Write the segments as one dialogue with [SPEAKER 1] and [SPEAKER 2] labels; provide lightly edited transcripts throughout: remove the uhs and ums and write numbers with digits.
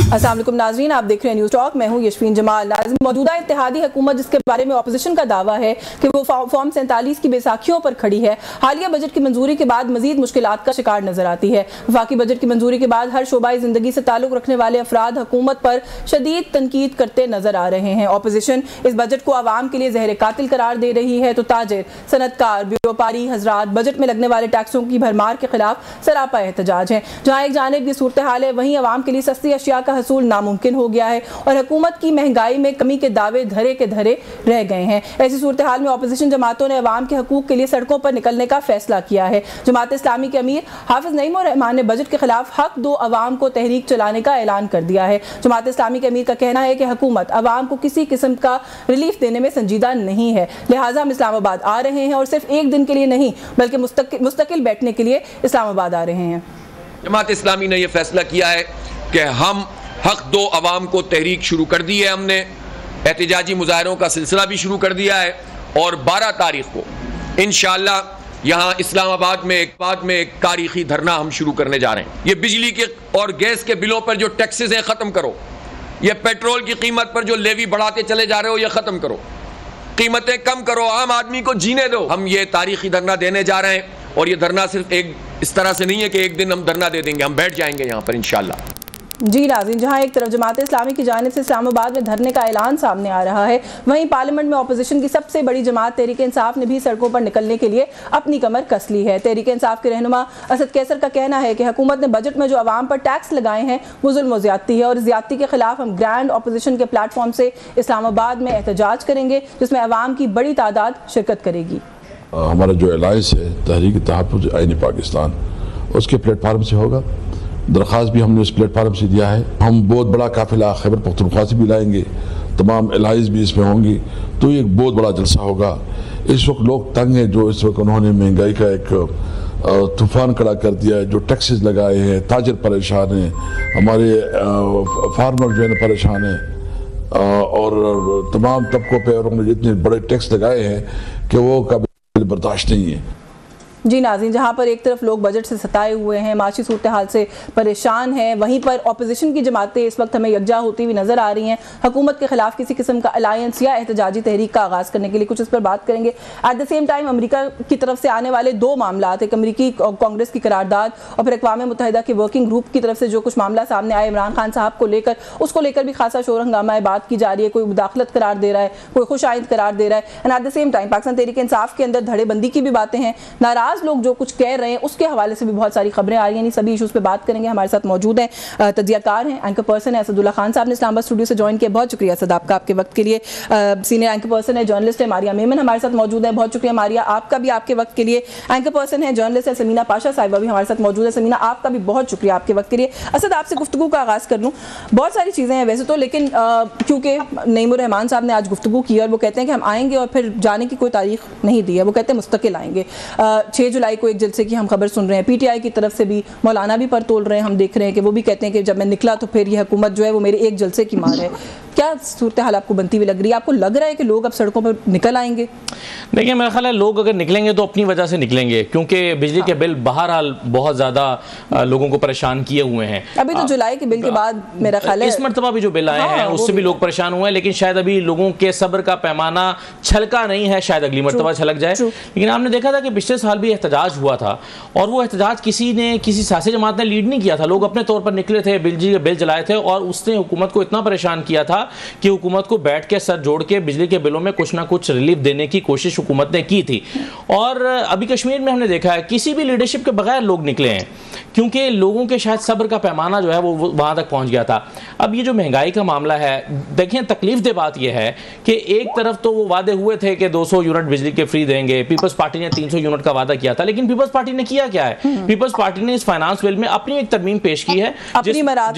[SPEAKER 1] अस्सलाम वालेकुम नाज़रीन, आप देख रहे हैं न्यूज़ टॉक। मैं हूं यशफीन जमाल। मौजूदा इत्तेहादी हुकूमत जिसके बारे में ऑपोजिशन का दावा है कि वो फॉर्म 47 की बेसाखियों पर खड़ी है, हालिया बजट की मंजूरी के बाद मजीद मुश्किलात का शिकार नजर आती है। वफाकी बजट की मंजूरी के बाद हर शोबाई जिंदगी से ताल्लुक रखने वाले अफराद हुकूमत पर शदीद तनकीद करते नजर आ रहे हैं। ऑपोजिशन इस बजट को आवाम के लिए जहर कातिल करार दे रही है तो ताजिर, सनतकार, व्यापारी हजरात बजट में लगने वाले टैक्सों की भरमार के खिलाफ सरापा एहतजाज है। जहाँ एक जानिब की सूरत हाल है, वहीं आवाम के लिए सस्ती अशिया का हसूल नामुमकिन हो गया है और हुकूमत की महंगाई में कमी के दावे धरे के धरे रह गए हैं। ऐसी सूरत हाल में ऑपोजिशन जमातों ने अवाम के हकूक के लिए सड़कों पर निकलने का फैसला किया है। जमात इस्लामी के अमीर हाफिज नईमुर रहमान ने बजट के खिलाफ हक दो अवाम को तहरीक चलाने का ऐलान कर दिया है। जमात इस्लामी के अमीर का कहना है कि हुकूमत अवाम को किसी किस्म का रिलीफ देने में संजीदा नहीं है, लिहाजा हम इस्लामाबाद आ रहे हैं और सिर्फ एक दिन के लिए नहीं बल्कि मुस्तकिल बैठने के लिए इस्लामाबाद आ रहे हैं।
[SPEAKER 2] जमात इस्लामी ने यह फैसला किया है कि हम हक दो अवाम को तहरीक शुरू कर दी है। हमने एहतजाजी मुजाहरों का सिलसिला भी शुरू कर दिया है और 12 तारीख को इंशाअल्लाह यहाँ इस्लामाबाद में एक तारीखी धरना हम शुरू करने जा रहे हैं। ये बिजली के और गैस के बिलों पर जो टैक्सेस हैं ख़त्म करो, ये पेट्रोल की कीमत पर जो लेवी बढ़ाते चले जा रहे हो ये ख़त्म करो, कीमतें कम करो, आम आदमी को जीने दो। हम ये तारीखी धरना देने जा रहे हैं और ये धरना सिर्फ एक इस तरह से नहीं है कि एक दिन हम धरना दे देंगे, हम बैठ जाएंगे यहाँ पर इंशाअल्लाह।
[SPEAKER 1] जी नाज़रीन, जहाँ एक तरफ जमात इस्लामी की जानिब से इस्लामाबाद में धरने का ऐलान सामने आ रहा है, वहीं पार्लियामेंट में अपोजिशन की सबसे बड़ी जमात तहरीक इंसाफ ने भी सड़कों पर निकलने के लिए अपनी कमर कस ली है। तहरीक इंसाफ के रहनुमा असद कैसर का कहना है कि हुकूमत ने बजट में जो आवाम पर टैक्स लगाए हैं वो जुल्म व ज़्यादती है और ज़्यादती के खिलाफ हम ग्रैंड अपोजिशन के प्लेटफॉर्म से इस्लामाबाद में एहतजाज करेंगे जिसमें आवाम की बड़ी तादाद शिरकत करेगी।
[SPEAKER 3] हमारा जो अलायंस है तहरीक तहफ़्फ़ुज़ आईन पाकिस्तान, उसके प्लेटफार्म से होगा। दरख्वास्त भी हमने उस प्लेटफार्म से दिया है। हम बहुत बड़ा काफिला खैबर पख्तूनख्वा से भी लाएंगे, तमाम अलाइज भी इसमें होंगी, तो एक बहुत बड़ा जलसा होगा। इस वक्त लोग तंग हैं, जो इस वक्त उन्होंने महंगाई का एक तूफान खड़ा कर दिया है, जो टैक्सेस लगाए हैं, ताजर परेशान हैं, हमारे फार्मर जो है परेशान हैं और तमाम तबकों पर उन्होंने इतने बड़े टैक्स लगाए हैं कि वो काबिल बर्दाश्त नहीं है।
[SPEAKER 1] जी नाज़रीन, जहाँ पर एक तरफ लोग बजट से सताए हुए हैं, माशी सूरत हाल से परेशान हैं, वहीं पर अपोजिशन की जमातें इस वक्त हमें यकजा होती हुई नजर आ रही हैं हुकूमत के खिलाफ किसी किस्म का अलायंस या एहतजाजी तहरीक का आगाज़ करने के लिए। कुछ इस पर बात करेंगे। Eight the same time America की तरफ से आने वाले दो मामला, एक अमरीकी कांग्रेस की करारदाद और फिर अक़वाम मुत्तहिदा के वर्किंग ग्रुप की तरफ से जो कुछ मामला सामने आए इमरान खान साहब को लेकर, उसको लेकर भी खासा शोर हंगामा बात की जा रही है। कोई मुदाखलत करार दे रहा है, कोई खुश आइंद करार दे रहा है। And at the same time Pakistan Tehreek Insaf के अंदर धड़ेबंदी की भी बातें हैं, नाराज लोग जो कुछ कह रहे हैं उसके हवाले से भी बहुत सारी खबरें आ रही हैं। सभी इशूज़ पे बात करेंगे। हमारे साथ मौजूद हैं तजियाकार हैं, एंकर पर्सन है असदुल्ला खान साहब ने इस्लामाबाद स्टूडियो से ज्वाइन किया। बहुत शुक्रिया असद आपका, आपके वक्त के लिए। सीनियर एंकर पर्सन है, जर्नलिस्ट है मारिया मेमन हमारे साथ मौजूद है। बहुत शुक्रिया मारिया आपका भी आपके वक्त के लिए। एंकर पर्सन है, जर्नलिस्ट है समीना पाशा साहिबा भी हमारे साथ मौजूद है। समीना आपका भी बहुत शुक्रिया आपके वक्त के लिए। असद आपसे गुफ्तगू का आगाज़ कर लूँ। बहुत सारी चीज़ें हैं वैसे तो, लेकिन क्योंकि नईमुर रहमान साहब ने आज गुफ्तगू की और वो कहते हैं कि हम आएंगे और फिर जाने की कोई तारीख नहीं दी है, वो कहते हैं मुस्तकिल आएंगे। 6 जुलाई को एक जलसे की हम खबर सुन रहे हैं, पीटीआई की तरफ से भी मौलाना भी पर तोल रहे हैं, हम देख रहे हैं कि वो भी कहते हैं कि जब मैं निकला तो फिर ये हुकूमत जो है वो मेरे एक जलसे की मार है। क्या सूरत हाल आपको बनती हुई लग रही है? आपको लग रहा है कि लोग अब सड़कों पर निकल आएंगे?
[SPEAKER 4] देखिए, मेरा ख्याल है लोग अगर निकलेंगे तो अपनी वजह से निकलेंगे, क्योंकि बिजली के बिल बहरहाल बहुत ज़्यादा लोगों को परेशान किए हुए हैं।
[SPEAKER 1] अभी तो जुलाई के बिल के बाद मेरा ख्याल है
[SPEAKER 4] इस मरतबा भी जो बिल आए हैं उससे भी लोग परेशान हुए हैं, लेकिन शायद अभी लोगों के सब्र का पैमाना छलका नहीं है, शायद अगली मरतबा छलक जाए। लेकिन आपने देखा था कि पिछले साल भी एहतजाज हुआ था और वो एहतजाज किसी सियासी जमात ने लीड नहीं किया था। लोग अपने तौर पर निकले थे, बिजली के बिल जलाए थे और उसने हुकूमत को इतना परेशान किया था कि हुकूमत को बैठ के सर जोड़ के बिजली के बिलों में कुछ ना कुछ रिलीफ देने की कोशिश हुकूमत ने की थी। और अभी कश्मीर में हमने देखा है किसी भी लीडरशिप के बगैर लोग निकले हैं, क्योंकि लोगों के शायद सब्र का पैमाना जो है वो वहाँ तक पहुँच गया था। अब ये जो महंगाई का मामला है, देखें तकलीफ दे बात यह है कि एक तरफ तो वो वादे हुए थे कि 200 यूनिट बिजली के फ्री देंगे, पीपल्स पार्टी ने 300 यूनिट का वादा किया था, लेकिन पीपल्स पार्टी ने किया क्या है? पीपल्स पार्टी ने इस फाइनेंस बिल में अपनी एक तरमीम पेश की है जिसमें अपनी मराद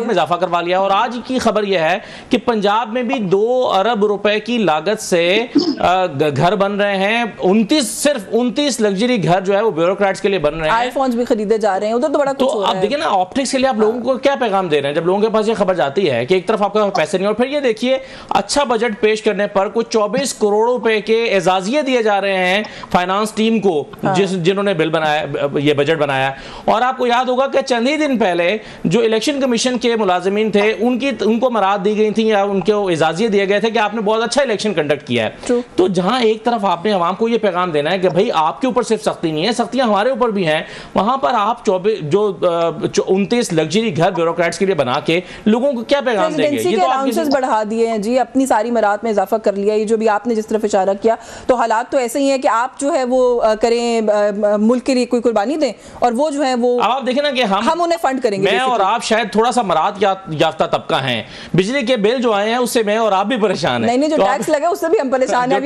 [SPEAKER 4] में इजाफा करवा लिया। और आज की खबर यह है कि पंजाब में भी 2 अरब रुपए की लागत से घर बन रहे हैं। सिर्फ 29 लग्जरी घर जो है वो ब्यूरोक्रेट्स के लिए बन रहे हैं।
[SPEAKER 1] आईफोन्स भी खरीदे जा रहे हैं उधर, तो बड़ा कुछ हो रहा है।
[SPEAKER 4] अब देखिए ना, ऑप्टिक्स के लिए आप लोगों को क्या पैगाम दे रहे हैं जब लोगों के पास ये खबर जाती है कि एक तरफ आपका पैसे नहीं, और फिर ये देखिए अच्छा बजट पेश करने पर कुछ 24 करोड़ रुपए के एजाजिये दिए जा रहे हैं फाइनेंस टीम को, जिन्होंने बिल बनाया, ये बजट बनाया। और आपको याद होगा कि चंद ही दिन पहले जो इलेक्शन कमीशन के मुलाजिमीन थे उनको मराद दी गई थी या उनको एजाजिये दिए गए थे कि आपने बहुत अच्छा इलेक्शन कंडक्ट किया है। तो जहां एक तरफ आपने आवाम को ये पैगाम देना है कि भाई आपके ऊपर सिर्फ सख्ती नहीं है, सख्तियां हमारे ऊपर भी हैं, वहां पर आप 29 लग्जरी घर ब्यूरोक्रेट्स के लिए बना के लोगों को क्या पैगाम देंगे? ये तो
[SPEAKER 1] अलाउंसेस बढ़ा दिए हैं जी, अपनी सारी मरात में इजाफा कर लिया। ये जो भी आपने जिस तरफ इशारा किया, तो हालात तो ऐसे ही हैं कि आप जो है वो करें, मुल्क के लिए कोई कुर्बानी दें, और वो जो है वो
[SPEAKER 4] आप देखें ना कि हम
[SPEAKER 1] उन्हें फंड करेंगे।
[SPEAKER 4] मैं और आप शायद थोड़ा सा मरात याफ्ता तबका हैं, बिजली के बिल जो आए हैं उससे मैं और आप भी परेशान हैं।
[SPEAKER 1] नहीं, जो टैक्स लगा उससे भी हम परेशान हैं।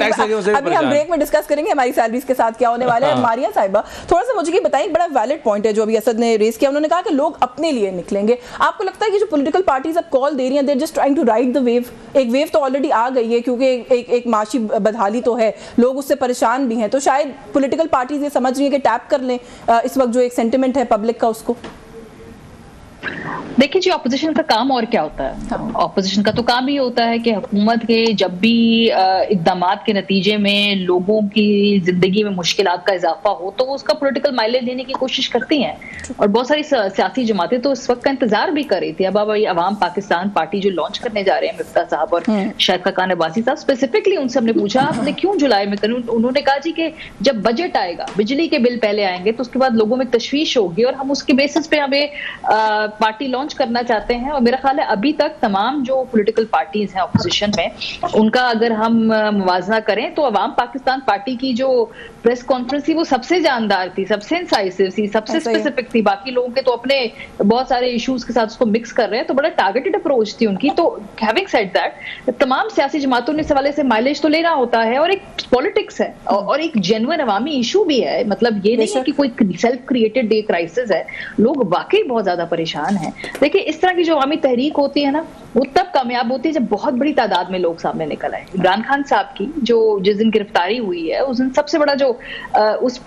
[SPEAKER 1] अभी हम ब्रेक में डिस्कस करेंगे हमारी सैलरीज के साथ क्या होने वाला है। मारिया साहिबा, थोड़ा सा मुझे ये बताएं, बड़ा वैलिड पॉइंट है जो अभी असद ने रेज किया। उन्होंने कहा कि लोग अपने लिए निकलेंगे। आपको लगता है कि जो पॉलिटिकल पार्टीज अब कॉल दे रही हैं, they're just trying to ride the wave? एक वेव तो ऑलरेडी आ गई है क्योंकि एक माशी बदहाली तो है, लोग उससे परेशान भी हैं, तो शायद पॉलिटिकल पार्टीज ये समझ रही है कि टैप कर लें इस वक्त जो एक सेंटिमेंट है पब्लिक का उसको।
[SPEAKER 5] देखिए जी, ऑपोजिशन का काम और क्या होता है? ऑपोजिशन का तो काम ही होता है कि हुकूमत के जब भी इक़दामात के नतीजे में लोगों की जिंदगी में मुश्किलात का इजाफा हो तो उसका पॉलिटिकल माइलेज लेने की कोशिश करती हैं। और बहुत सारी सियासी जमातें तो इस वक्त का इंतजार भी कर रही थी। अब अवाम पाकिस्तान पार्टी जो लॉन्च करने जा रहे हैं मिफ्ता साहब और शाहिद खाकान अब्बासी साहब, स्पेसिफिकली उनसे हमने पूछा आपने क्यों जुलाई में करें? उन्होंने कहा जी कि जब बजट आएगा, बिजली के बिल पहले आएंगे तो उसके बाद लोगों में तशवीश होगी और हम उसके बेसिस पे हमें पार्टी लॉन्च करना चाहते हैं। और मेरा ख्याल है अभी तक तमाम जो पॉलिटिकल पार्टीज हैं ऑपोजिशन में, उनका अगर हम मुवाजना करें तो अवाम पाकिस्तान पार्टी की जो प्रेस कॉन्फ्रेंस थी वो सबसे जानदार थी, सबसे इंसाइसिव थी, सबसे स्पेसिफिक थी। बाकी लोगों के तो अपने बहुत सारे इश्यूज के साथ उसको मिक्स कर रहे हैं, तो बड़ा टारगेटेड अप्रोच थी उनकी। तो हैविंग सेड दैट, तमाम सियासी जमातों ने इस हवाले से माइलेज तो लेना होता है और एक पॉलिटिक्स है और एक जेन्युइन अवामी इशू भी है। मतलब ये नहीं है कि कोई सेल्फ क्रिएटेड डे क्राइसिस है, लोग वाकई बहुत ज्यादा परेशान हैं। देखिए, इस तरह की जो अवामी तहरीक होती है ना, वो तब कामयाब होती है जब बहुत बड़ी तादाद में लोग सामने निकल आए। इमरान खान साहब की जो जिस दिन गिरफ्तारी हुई है उस दिन सबसे बड़ा जो उस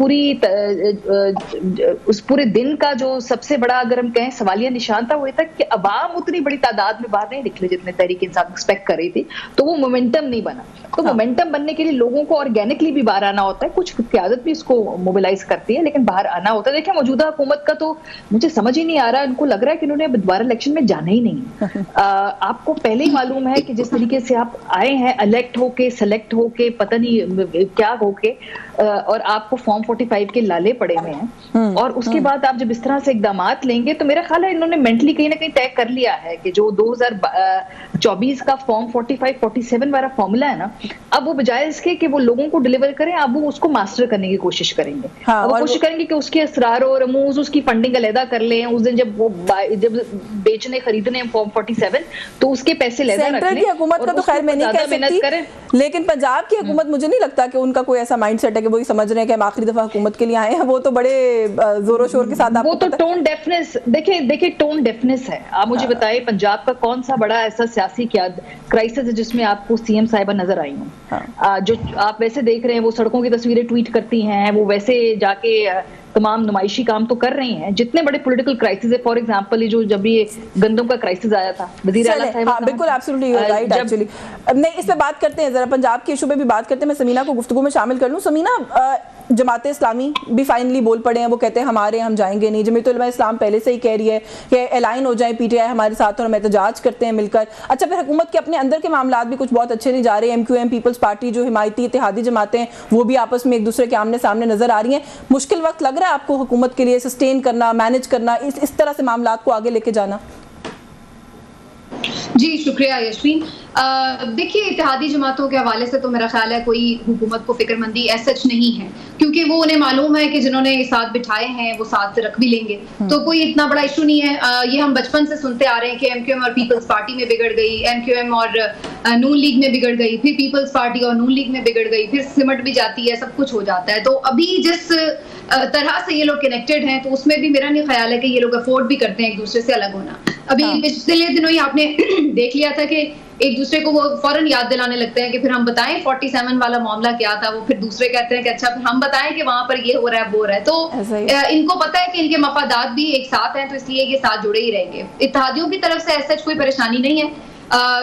[SPEAKER 5] पूरे दिन का जो सबसे बड़ा अगर हम कहें सवालिया निशान था वो ये था कि अवाम उतनी बड़ी तादाद में बाहर नहीं निकले जितने तहरीक इंसाफ एक्सपेक्ट कर रही थी, तो वो मोमेंटम नहीं बना। तो मोमेंटम बनने के लिए लोगों को ऑर्गेनिकली भी बाहर आना होता है, कुछ क़यादत भी इसको मोबिलाइज करती है, लेकिन बाहर आना होता है। देखिए, मौजूदा हुकूमत का तो मुझे समझ ही नहीं आ रहा, उनको लग रहा है कि उन्होंने दोबारा इलेक्शन में जाना ही नहीं। आपको पहले ही मालूम है कि जिस तरीके से आप आए हैं इलेक्ट होके, सेलेक्ट होके, पता नहीं क्या होके, और आपको फॉर्म 45 के लाले पड़े हुए हैं, और उसके बाद आप जब इस तरह से इक़दामात लेंगे तो मेरा ख्याल है इन्होंने मेंटली कहीं ना कहीं तय कर लिया है कि जो 2024 का फॉर्म 45-47 वाला फॉर्मूला है ना, अब वो बजाय इसके कि वो लोगों को डिलीवर करें, अब वो उसको मास्टर करने की कोशिश करेंगे। वो कोशिश करेंगे कि उसके असरार और रमूज, उसकी फंडिंग अलहदा कर लें। उस दिन जब वो बेचने खरीदने फॉर्म 47 तो उसके पैसे अलहदा रख लें।
[SPEAKER 1] सेंट्रल की हुकूमत का तो खैर मैं नहीं कह सकती, लेकिन पंजाब की हुकूमत मुझे नहीं लगता कि उनका कोई ऐसा माइंडसेट है कि वही समझ रहे हैं कि हम आखिरी दफा हुकूमत के लिए आए हैं। वो तो बड़े जोरों शोर के साथ,
[SPEAKER 5] वो तो टोन डेफनेस, देखिए टोन डेफनेस है। आप मुझे बताइए पंजाब का कौन सा बड़ा ऐसा सियासी क्राइसिस है जिसमें आपको सीएम साहिबा नजर आई हूँ? जो आप वैसे देख रहे हैं वो सड़कों की तस्वीरें ट्वीट करती हैं, वो वैसे जाके तमाम नुमाइशी काम तो कर रही हैं। जितने बड़े पॉलिटिकल क्राइसिस है, फॉर एग्जांपल जो जब ये गंदम का क्राइसिस आया था, वज़ीर आला साहब,
[SPEAKER 1] हाँ बिल्कुल एब्सोल्युटली राइट। एक्चुअली नहीं, इस पे बात करते हैं, जरा पंजाब के इशू पे भी बात करते हैं। मैं समीना को गुफ्तगू में शामिल कर लूँ। समीना, जमाते इस्लामी भी फाइनली बोल पड़े हैं, वो कहते हैं हमारे हम जाएंगे नहीं। जमीयत उलमा इस्लाम पहले से ही कह रही है कि अलाइन हो जाए पीटीआई हमारे साथ और हम एहतजाज करते हैं मिलकर। अच्छा, फिर हुकूमत के अपने अंदर के मामलात भी कुछ बहुत अच्छे नहीं जा रहे। एमक्यूएम, पीपल्स पार्टी, जो हिमायती इत्तेहादी जमातें हैं, वो भी आपस में एक दूसरे के आमने सामने नजर आ रही हैं। मुश्किल वक्त लग रहा है आपको हुकूमत के लिए सस्टेन करना, मैनेज करना, इस तरह से मामलात को आगे लेके जाना?
[SPEAKER 6] जी शुक्रिया यशवीन। देखिए, इत्तेहादी जमातों के हवाले से तो मेरा ख्याल है कोई हुकूमत को फिक्रमंदी ऐसा सच नहीं है, क्योंकि वो उन्हें मालूम है कि जिन्होंने साथ बिठाए हैं वो साथ से रख भी लेंगे, तो कोई इतना बड़ा इशू नहीं है। ये हम बचपन से सुनते आ रहे हैं कि एमक्यूएम और पीपल्स पार्टी में बिगड़ गई, एमक्यूएम और नून लीग में बिगड़ गई, फिर पीपल्स पार्टी और नून लीग में बिगड़ गई, फिर सिमट भी जाती है, सब कुछ हो जाता है। तो अभी जिस तरह से ये लोग कनेक्टेड हैं तो उसमें भी मेरा नहीं ख्याल है कि ये लोग अफोर्ड भी करते हैं एक दूसरे से अलग होना। अभी पिछले दिनों ही आपने देख लिया था कि एक दूसरे को वो फौरन याद दिलाने लगते हैं कि फिर हम बताएं 47 वाला मामला क्या था, वो फिर दूसरे कहते हैं कि अच्छा फिर हम बताएं कि वहां पर ये हो रहा है वो हो रहा है। तो इनको पता है कि इनके मफादात भी एक साथ हैं, तो इसलिए ये साथ जुड़े ही रहेंगे। इत्तेहादियों की तरफ से ऐसा कोई परेशानी नहीं है।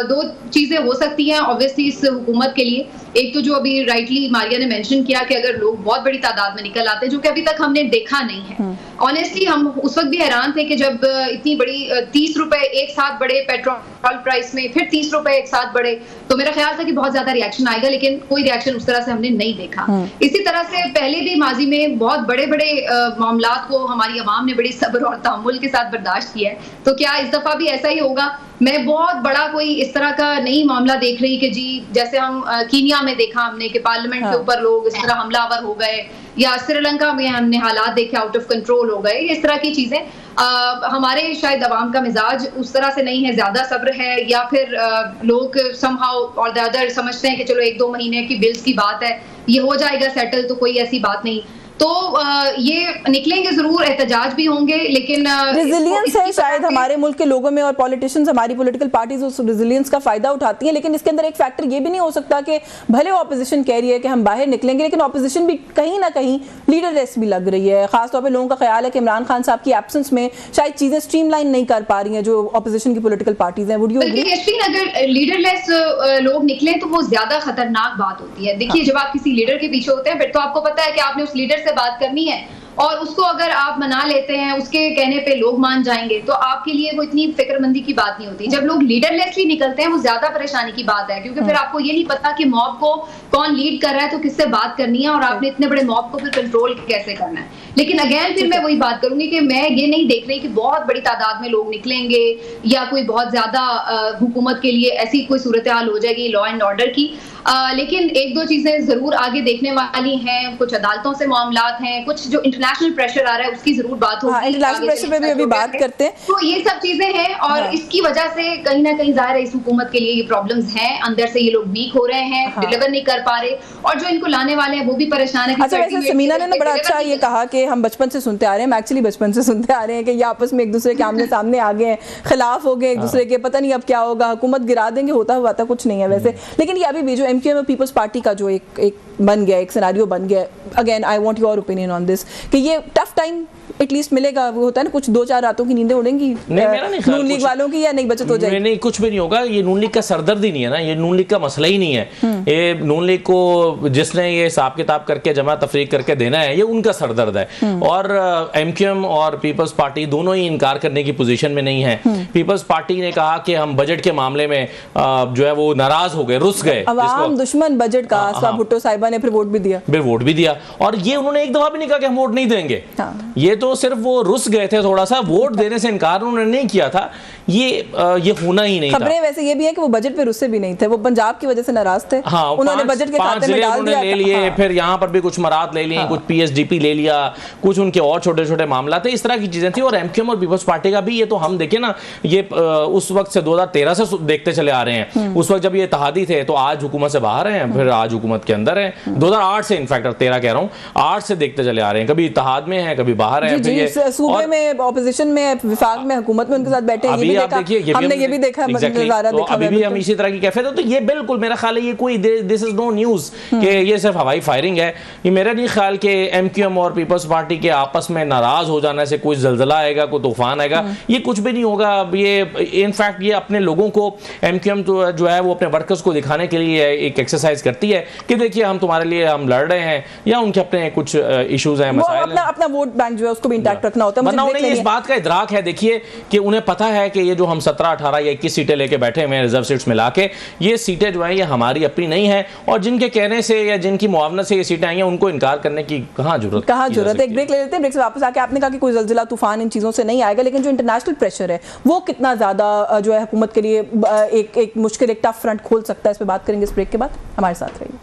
[SPEAKER 6] दो चीजें हो सकती हैं ऑब्वियसली इस हुकूमत के लिए। एक तो जो अभी राइटली मारिया ने मेंशन किया कि अगर लोग बहुत बड़ी तादाद में निकल आते हैं, जो कि अभी तक हमने देखा नहीं है। ऑनेस्टली हम उस वक्त भी हैरान थे कि जब इतनी बड़ी 30 रुपए एक साथ बढ़े पेट्रोल प्राइस में, फिर 30 रुपए एक साथ बढ़े, तो मेरा ख्याल था कि बहुत ज्यादा रिएक्शन आएगा, लेकिन कोई रिएक्शन उस तरह से हमने नहीं देखा। इसी तरह से पहले भी माजी में बहुत बड़े बड़े मामलात को हमारी अवाम ने बड़ी सब्र और तहम्मुल के साथ बर्दाश्त किया है, तो क्या इस दफा भी ऐसा ही होगा? मैं बहुत बड़ा कोई इस तरह का नहीं मामला देख रही कि जी जैसे हम कीनिया में देखा हमने कि पार्लियामेंट के ऊपर लोग इस तरह हमलावर हो गए, या श्रीलंका में हमने हालात देखे आउट ऑफ कंट्रोल हो गए, इस तरह की चीजें। हमारे शायद अवाम का मिजाज उस तरह से नहीं है, ज्यादा सब्र है, या फिर लोग समहाउ और द अदर समझते हैं कि चलो 1-2 महीने की बिल्स की बात है, ये हो जाएगा सेटल, तो कोई ऐसी बात नहीं। तो ये निकलेंगे जरूर, एहतजाज भी होंगे, लेकिन
[SPEAKER 1] रेजिलियंस है शायद हमारे मुल्क के लोगों में, और पॉलिटिशियंस हमारी पॉलिटिकल पार्टीज उस रेजिलियंस का फायदा उठाती हैं। लेकिन इसके अंदर एक फैक्टर ये भी नहीं हो सकता कि भले ऑपोजिशन कह रही है कि हम बाहर निकलेंगे, लेकिन ऑपोजिशन भी कहीं ना कहीं लीडरलेस भी लग रही है। खासतौर पर लोगों का ख्याल है कि इमरान खान साहब की एब्सेंस में शायद चीजें स्ट्रीमलाइन नहीं कर पा रही हैं जो ऑपोजिशन की पॉलिटिकल पार्टीज हैं।
[SPEAKER 6] अगर लीडरलेस लोग निकले तो वो ज्यादा खतरनाक बात होती है। देखिए, जब आप किसी लीडर के पीछे होते हैं, फिर तो आपको पता है कि आपने उस लीडर से बात करनी है, और उसको अगर आप मना लेते हैं, उसके कहने पे लोग मान जाएंगे, तो आपके लिए वो इतनी फिक्रमंदी की बात नहीं होती। जब लोग लीडरलेसली निकलते हैं, वो ज्यादा परेशानी की बात है, क्योंकि फिर आपको ये नहीं पता कि मॉब को कौन लीड कर रहा है, तो किससे बात करनी है, और आपने इतने बड़े मॉब को फिर कंट्रोल कैसे करना है। लेकिन अगेन फिर मैं वही बात करूंगी कि मैं ये नहीं देख रही कि बहुत बड़ी तादाद में लोग निकलेंगे या कोई बहुत ज्यादा हुकूमत के लिए ऐसी कोई सूरत हाल हो जाएगी लॉ एंड ऑर्डर की। लेकिन 1-2 चीजें जरूर आगे देखने वाली हैं। कुछ अदालतों से मामलात हैं, कुछ जो इंटरनेशनल प्रेशर आ रहा है उसकी जरूर बात होगी,
[SPEAKER 1] इंटरनेशनल प्रेशर पे भी अभी बात करते हैं।
[SPEAKER 6] तो ये सब चीजें हैं, और इसकी वजह से कहीं ना कहीं जाहिर है इस हुकूमत के लिए ये प्रॉब्लम्स हैं। अंदर से ये लोग वीक हो रहे हैं, डिलीवर नहीं कर पा रहे, और जो इनको लाने वाले हैं वो भी परेशान है।
[SPEAKER 1] अच्छा, वैसे समीना ने बड़ा अच्छा ये कहा कि हम बचपन से सुनते आ रहे हैं, हम एक्चुअली बचपन से सुनते आ रहे हैं कि ये आपस में एक दूसरे के आमने सामने आ गए हैं, खिलाफ हो गए एक दूसरे के, पता नहीं अब क्या होगा, हुकूमत गिरा देंगे, होता हुआ था कुछ नहीं है वैसे। लेकिन ये अभी भी जो एमक्यूएम और पीपल्स पार्टी का जो एक बन गया, एक सिनेरियो बन गया, again I want your opinion on this, कि ये टफ टाइम एटलीस्ट मिलेगा, वो होता है ना कुछ 2-4 रातों की नींदें उड़ेंगी नून लीग वालों की, या नहीं बचत हो जाएगी?
[SPEAKER 4] नहीं, कुछ भी नहीं होगा। ये नून लीग का सरदर्द ही नहीं है ना, ये नून लीग का मसला ही नहीं है। ये नून लीग को जिसने ये हिसाब किताब करके जमा तफरीक करके देना है, ये उनका सरदर्द है। और एमक्यूएम और पीपल्स पार्टी दोनों ही इनकार करने की पोजीशन में नहीं है। पीपल्स पार्टी ने कहा कि हम बजट के मामले में जो है वो नाराज हो गए, रुस गए,
[SPEAKER 1] अवाम दुश्मन बजट का। आसफा भुट्टो साहिबा ने फिर वोट भी दिया, और ये उन्होंने एक दफा भी नहीं कहा कि हम वोट नहीं देंगे। ये तो सिर्फ वो रुस गए थे, थोड़ा सा वोट देने से इनकार उन्होंने नहीं किया था। ये होना ही नहीं था। खबरें वैसे ये भी है कि वो बजट पे रुस्से भी नहीं थे, वो पंजाब की वजह से नाराज थे।
[SPEAKER 4] हाँ,
[SPEAKER 1] उन्होंने बजट के खाते में डाल दिया,
[SPEAKER 4] ले लिए, फिर यहाँ पर भी कुछ मरात ले लिए, कुछ पीएसडीपी ले लिया, कुछ उनके और छोटे छोटे मामला थे, इस तरह की चीजें थी। और एमक्यूएम और पीपल्स पार्टी का भी ये तो हम देखें ना, ये उस वक्त से 2013 से देखते चले आ रहे हैं। उस वक्त जब ये इत्तेहादी थे तो आज हुकूमत से बाहर हैं, फिर आज हुकूमत के अंदर है। 2008 से, इनफैक्ट 13 कह रहा हूँ, 8 से देखते चले आ रहे हैं, कभी इत्तेहाद में है, कभी बाहर है,
[SPEAKER 1] सूबे में ऑपोजिशन में, विफाक में, हुकूमत में उनके साथ बैठे हैं। ये भी देखा
[SPEAKER 4] तो अभी भी हम इसी तरह की कैफियत है। तो ये बिल्कुल मेरा ख्याल है ये कोई दिस इज नो न्यूज कि ये सिर्फ हवाई फायरिंग है। ये मेरा नहीं ख्याल कि एमक्यूएम और पीपल्स पार्टी के आपस में नाराज हो जाने से कोई जलजला आएगा, कोई तूफान आएगा, ये कुछ भी नहीं होगा। ये इनफैक्ट ये अपने लोगों को, एमक्यूएम जो है वो अपने वर्कर्स को दिखाने के लिए एक एक्सरसाइज करती है कि देखिए हम तुम्हारे लिए हम लड़ रहे हैं, या उनके अपने कुछ इश्यूज हैं, मसाइल हैं।
[SPEAKER 1] अपना वोट बैंक जो है उसको भी इंटैक्ट रखना होता है।
[SPEAKER 4] उन्हें इस बात का इदराक है, देखिए कि उन्हें पता है कि ये जो हम 17, 18 या 21 सीटें लेके बैठे हुए हैं, रिजर्व सीट्स मिला के, ये सीटें जो हैं ये हमारी अपनी नहीं है, और जिनके कहने से या जिनकी मुआवनत से ये सीटें आई हैं उनको इनकार करने की कहाँ जरूरत है। एक ब्रेक ले लेते हैं, ब्रेक से वापस आके आपने कहा कि कोई जलजिला तूफान इन चीज़ों से नहीं आएगा, लेकिन जो इंटरनेशनल प्रेशर है वो कितना ज़्यादा जो है हुकूमत के लिए एक मुश्किल, एक टफ फ्रंट खोल सकता है, इस पर बात करेंगे इस ब्रेक के बाद। हमारे साथ रहिए।